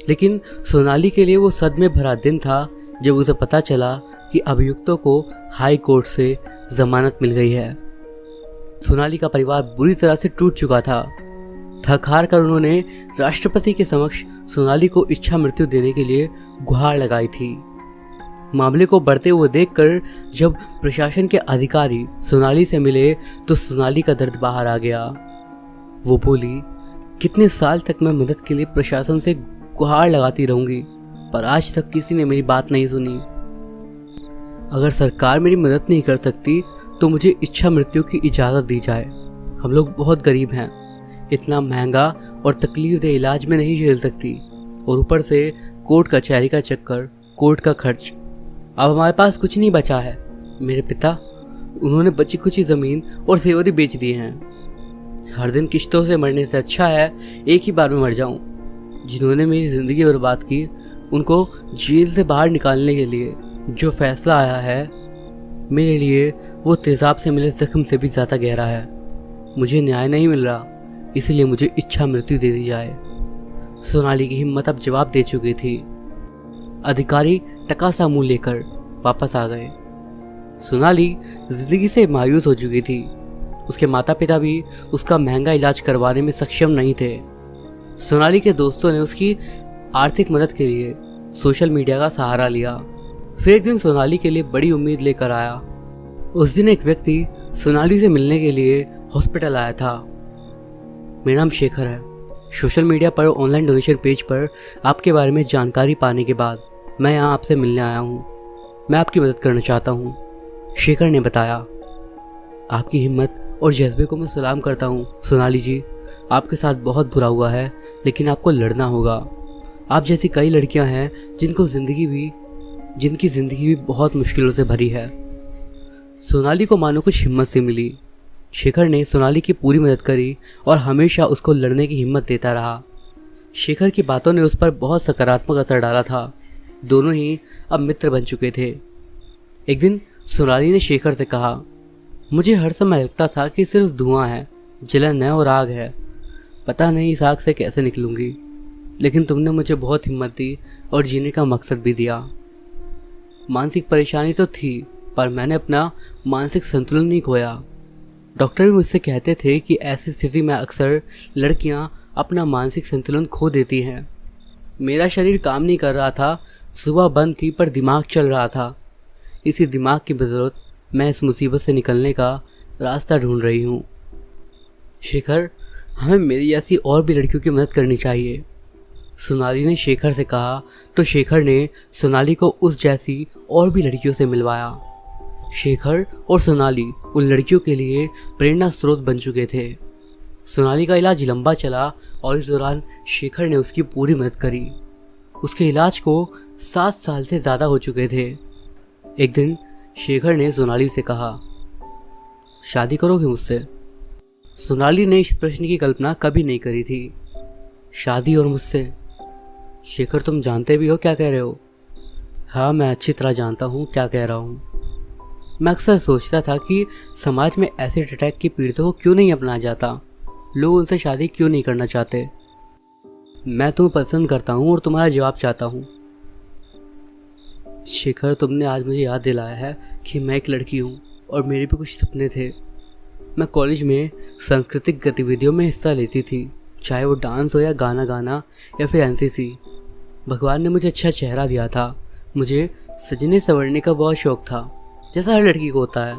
लेकिन सोनाली के लिए वो सदमे भरा दिन था जब उसे पता चला कि अभियुक्तों को हाई कोर्ट से जमानत मिल गई है। सोनाली का परिवार बुरी तरह से टूट चुका था। थक हार कर उन्होंने राष्ट्रपति के समक्ष सोनाली को इच्छा मृत्यु देने के लिए गुहार लगाई थी। मामले को बढ़ते हुए देखकर जब प्रशासन के अधिकारी सोनाली से मिले तो सोनाली का दर्द बाहर आ गया। वो बोली, कितने साल तक मैं मदद के लिए प्रशासन से गुहार लगाती रहूंगी, पर आज तक किसी ने मेरी बात नहीं सुनी। अगर सरकार मेरी मदद नहीं कर सकती तो मुझे इच्छा मृत्यु की इजाज़त दी जाए। हम लोग बहुत गरीब हैं, इतना महंगा और तकलीफदेह इलाज में नहीं झेल सकती, और ऊपर से कोर्ट कचहरी का चक्कर, कोर्ट का खर्च। अब हमारे पास कुछ नहीं बचा है। मेरे पिता, उन्होंने बची कुछ ज़मीन और जेवर बेच दिए हैं। हर दिन किश्तों से मरने से अच्छा है एक ही बार में मर जाऊं। जिन्होंने मेरी ज़िंदगी बर्बाद की, उनको जेल से बाहर निकालने के लिए जो फैसला आया है, मेरे लिए वो तेज़ाब से मिले जख्म से भी ज़्यादा गहरा है। मुझे न्याय नहीं मिल रहा, इसलिए मुझे इच्छा मृत्यु दे दी जाए। सोनाली की हिम्मत अब जवाब दे चुकी थी। अधिकारी टका सा मुंह लेकर वापस आ गए। सोनाली जिंदगी से मायूस हो चुकी थी। उसके माता पिता भी उसका महंगा इलाज करवाने में सक्षम नहीं थे। सोनाली के दोस्तों ने उसकी आर्थिक मदद के लिए सोशल मीडिया का सहारा लिया। फिर एक दिन सोनाली के लिए बड़ी उम्मीद लेकर आया। उस दिन एक व्यक्ति सोनाली से मिलने के लिए हॉस्पिटल आया था। मेरा नाम शेखर है। सोशल मीडिया पर ऑनलाइन डोनेशन पेज पर आपके बारे में जानकारी पाने के बाद मैं यहाँ आपसे मिलने आया हूँ। मैं आपकी मदद करना चाहता हूँ, शेखर ने बताया। आपकी हिम्मत और जज्बे को मैं सलाम करता हूँ सोनाली जी। आपके साथ बहुत बुरा हुआ है, लेकिन आपको लड़ना होगा। आप जैसी कई लड़कियाँ हैं जिनकी ज़िंदगी भी बहुत मुश्किलों से भरी है। सोनाली को मानो कुछ हिम्मत से मिली। शेखर ने सोनाली की पूरी मदद करी और हमेशा उसको लड़ने की हिम्मत देता रहा। शेखर की बातों ने उस पर बहुत सकारात्मक असर डाला था। दोनों ही अब मित्र बन चुके थे। एक दिन सोनाली ने शेखर से कहा, मुझे हर समय लगता था कि सिर्फ धुआं है, जलन है और आग है। पता नहीं इस आग से कैसे निकलूंगी, लेकिन तुमने मुझे बहुत हिम्मत दी और जीने का मकसद भी दिया। मानसिक परेशानी तो थी, पर मैंने अपना मानसिक संतुलन नहीं खोया। डॉक्टर भी मुझसे कहते थे कि ऐसी स्थिति में अक्सर लड़कियां अपना मानसिक संतुलन खो देती हैं। मेरा शरीर काम नहीं कर रहा था, सुबह बंद थी पर दिमाग चल रहा था। इसी दिमाग की बदौलत मैं इस मुसीबत से निकलने का रास्ता ढूंढ रही हूँ। शेखर, हमें मेरी जैसी और भी लड़कियों की मदद करनी चाहिए, सोनाली ने शेखर से कहा। तो शेखर ने सोनाली को उस जैसी और भी लड़कियों से मिलवाया। शेखर और सोनाली उन लड़कियों के लिए प्रेरणा स्रोत बन चुके थे। सोनाली का इलाज लंबा चला और इस दौरान शेखर ने उसकी पूरी मदद करी। उसके इलाज को 7 साल से ज़्यादा हो चुके थे। एक दिन शेखर ने सोनाली से कहा, शादी करोगे मुझसे? सोनाली ने इस प्रश्न की कल्पना कभी नहीं करी थी। शादी और मुझसे? शेखर, तुम जानते भी हो क्या कह रहे हो? हाँ, मैं अच्छी तरह जानता हूँ क्या कह रहा हूँ। मैं अक्सर सोचता था कि समाज में एसिड अटैक की पीड़ितों को क्यों नहीं अपनाया जाता, लोग उनसे शादी क्यों नहीं करना चाहते। मैं तुम्हें पसंद करता हूँ और तुम्हारा जवाब चाहता हूँ। शेखर, तुमने आज मुझे याद दिलाया है कि मैं एक लड़की हूँ और मेरे भी कुछ सपने थे। मैं कॉलेज में सांस्कृतिक गतिविधियों में हिस्सा लेती थी, चाहे वो डांस हो या गाना गाना या फिर एनसीसी। भगवान ने मुझे अच्छा चेहरा दिया था। मुझे सजने संवरने का बहुत शौक़ था, जैसा हर लड़की को होता है।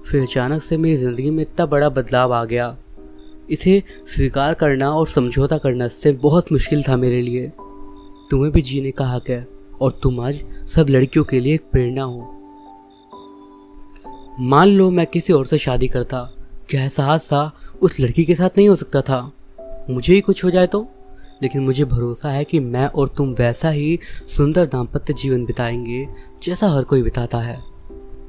फिर अचानक से मेरी ज़िंदगी में इतना बड़ा बदलाव आ गया। इसे स्वीकार करना और समझौता करना इससे बहुत मुश्किल था मेरे लिए। तुम्हें भी जीने का हक है और तुम आज सब लड़कियों के लिए एक प्रेरणा हो। मान लो मैं किसी और से शादी करता, क्या ऐसा हादसा उस लड़की के साथ नहीं हो सकता था? मुझे ही कुछ हो जाए तो? लेकिन मुझे भरोसा है कि मैं और तुम वैसा ही सुंदर दाम्पत्य जीवन बिताएंगे जैसा हर कोई बिताता है।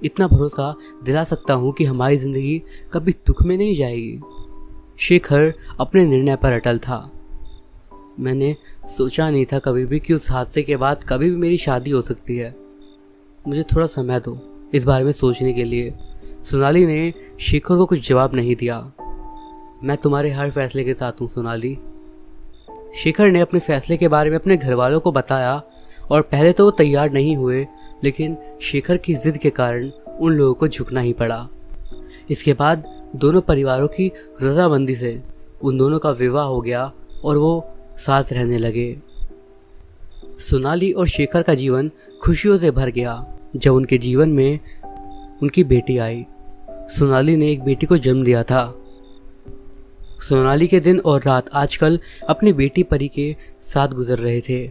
इतना भरोसा दिला सकता हूँ कि हमारी ज़िंदगी कभी दुख में नहीं जाएगी। शेखर अपने निर्णय पर अटल था। मैंने सोचा नहीं था कभी भी कि उस हादसे के बाद कभी भी मेरी शादी हो सकती है। मुझे थोड़ा समय दो इस बारे में सोचने के लिए। सोनाली ने शेखर को कुछ जवाब नहीं दिया। मैं तुम्हारे हर फैसले के साथ हूँ सोनाली। शेखर ने अपने फैसले के बारे में अपने घर वालों को बताया और पहले तो वो तैयार नहीं हुए, लेकिन शेखर की जिद के कारण उन लोगों को झुकना ही पड़ा। इसके बाद दोनों परिवारों की रजामंदी से उन दोनों का विवाह हो गया और वो साथ रहने लगे। सोनाली और शेखर का जीवन खुशियों से भर गया जब उनके जीवन में उनकी बेटी आई। सोनाली ने एक बेटी को जन्म दिया था। सोनाली के दिन और रात आजकल अपनी बेटी परी के साथ गुजर रहे थे।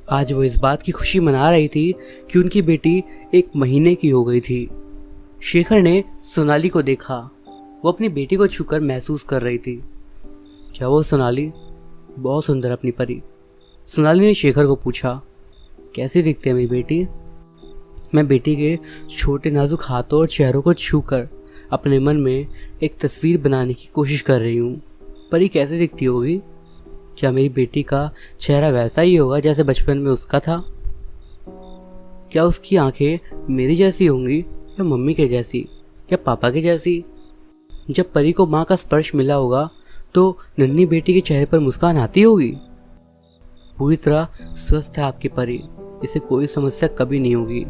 आज वो इस बात की खुशी मना रही थी कि उनकी बेटी 1 महीने की हो गई थी। शेखर ने सोनाली को देखा। वो अपनी बेटी को छूकर महसूस कर रही थी। क्या वो सोनाली? बहुत सुंदर अपनी परी। सोनाली ने शेखर को पूछा, कैसी दिखती है मेरी बेटी? मैं बेटी के छोटे नाजुक हाथों और चेहरों को छूकर अपने मन में एक तस्वीर बनाने की कोशिश कर रही हूँ। परी कैसे दिखती होगी? क्या मेरी बेटी का चेहरा वैसा ही होगा जैसे बचपन में उसका था? क्या उसकी आंखें मेरी जैसी होंगी या मम्मी के जैसी या पापा के जैसी? जब परी को माँ का स्पर्श मिला होगा तो नन्ही बेटी के चेहरे पर मुस्कान आती होगी। पूरी तरह स्वस्थ है आपकी परी, इसे कोई समस्या कभी नहीं होगी।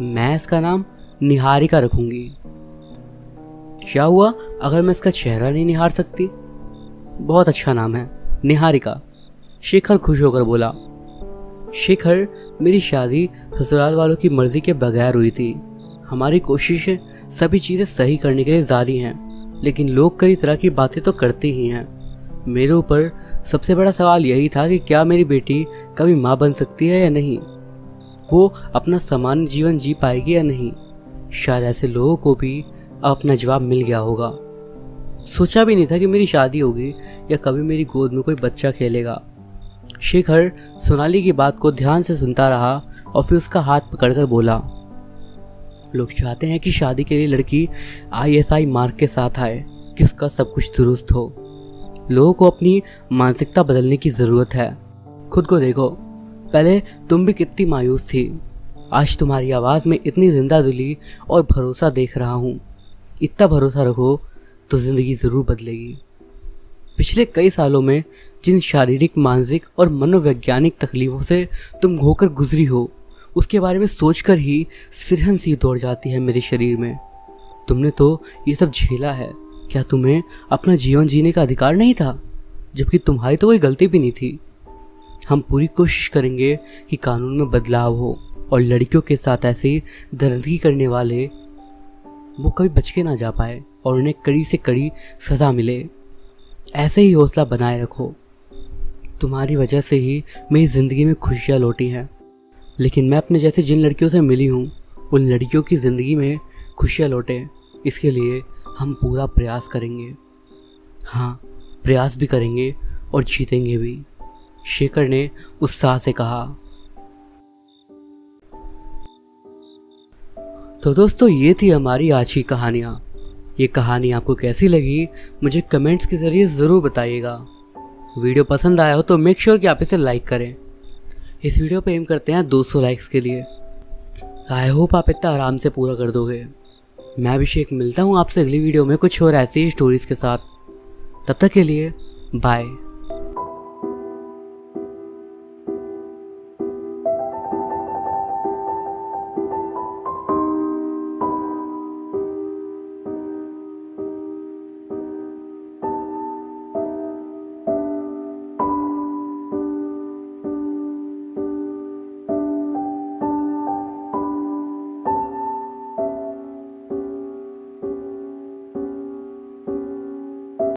मैं इसका नाम निहारिका रखूंगी। क्या हुआ अगर मैं इसका चेहरा नहीं निहार सकती? बहुत अच्छा नाम है, निहारिका। शेखर खुश होकर बोला। शेखर, मेरी शादी ससुराल वालों की मर्जी के बगैर हुई थी। हमारी कोशिशें सभी चीज़ें सही करने के लिए जारी हैं, लेकिन लोग कई तरह की बातें तो करते ही हैं। मेरे ऊपर सबसे बड़ा सवाल यही था कि क्या मेरी बेटी कभी माँ बन सकती है या नहीं, वो अपना सामान्य जीवन जी पाएगी या नहीं। शायद ऐसे लोगों को भी अपना जवाब मिल गया होगा। सोचा भी नहीं था कि मेरी शादी होगी या कभी मेरी गोद में कोई बच्चा खेलेगा। शेखर सोनाली की बात को ध्यान से सुनता रहा और फिर उसका हाथ पकड़कर बोला, लोग चाहते हैं कि शादी के लिए लड़की ISI मार्क के साथ आए कि उसका सब कुछ दुरुस्त हो। लोगों को अपनी मानसिकता बदलने की ज़रूरत है। खुद को देखो, पहले तुम भी कितनी मायूस थी। आज तुम्हारी आवाज़ में इतनी जिंदा दिली और भरोसा देख रहा हूँ। इतना भरोसा रखो तो ज़िंदगी ज़रूर बदलेगी। पिछले कई सालों में जिन शारीरिक, मानसिक और मनोवैज्ञानिक तकलीफ़ों से तुम होकर गुजरी हो, उसके बारे में सोचकर ही सिरहन सी दौड़ जाती है मेरे शरीर में। तुमने तो ये सब झेला है, क्या तुम्हें अपना जीवन जीने का अधिकार नहीं था? जबकि तुम्हारी तो कोई गलती भी नहीं थी। हम पूरी कोशिश करेंगे कि कानून में बदलाव हो और लड़कियों के साथ ऐसे दरिंदगी करने वाले वो कभी बच के ना जा पाए और उन्हें कड़ी से कड़ी सज़ा मिले। ऐसे ही हौसला बनाए रखो। तुम्हारी वजह से ही मेरी ज़िंदगी में खुशियाँ लौटी हैं, लेकिन मैं अपने जैसे जिन लड़कियों से मिली हूँ उन लड़कियों की ज़िंदगी में खुशियाँ लौटे, इसके लिए हम पूरा प्रयास करेंगे। हाँ, प्रयास भी करेंगे और जीतेंगे भी, शेखर ने उत्साह से कहा। तो दोस्तों, ये थी हमारी आज की कहानियाँ। ये कहानी आपको कैसी लगी मुझे कमेंट्स के ज़रिए ज़रूर बताइएगा। वीडियो पसंद आया हो तो मेक श्योर कि आप इसे लाइक करें। इस वीडियो पे एम करते हैं 200 लाइक्स के लिए। आई होप आप इतना आराम से पूरा कर दोगे। मैं अभिषेक मिलता हूँ आपसे अगली वीडियो में कुछ और ऐसी ही स्टोरीज़ के साथ। तब तक के लिए बाय।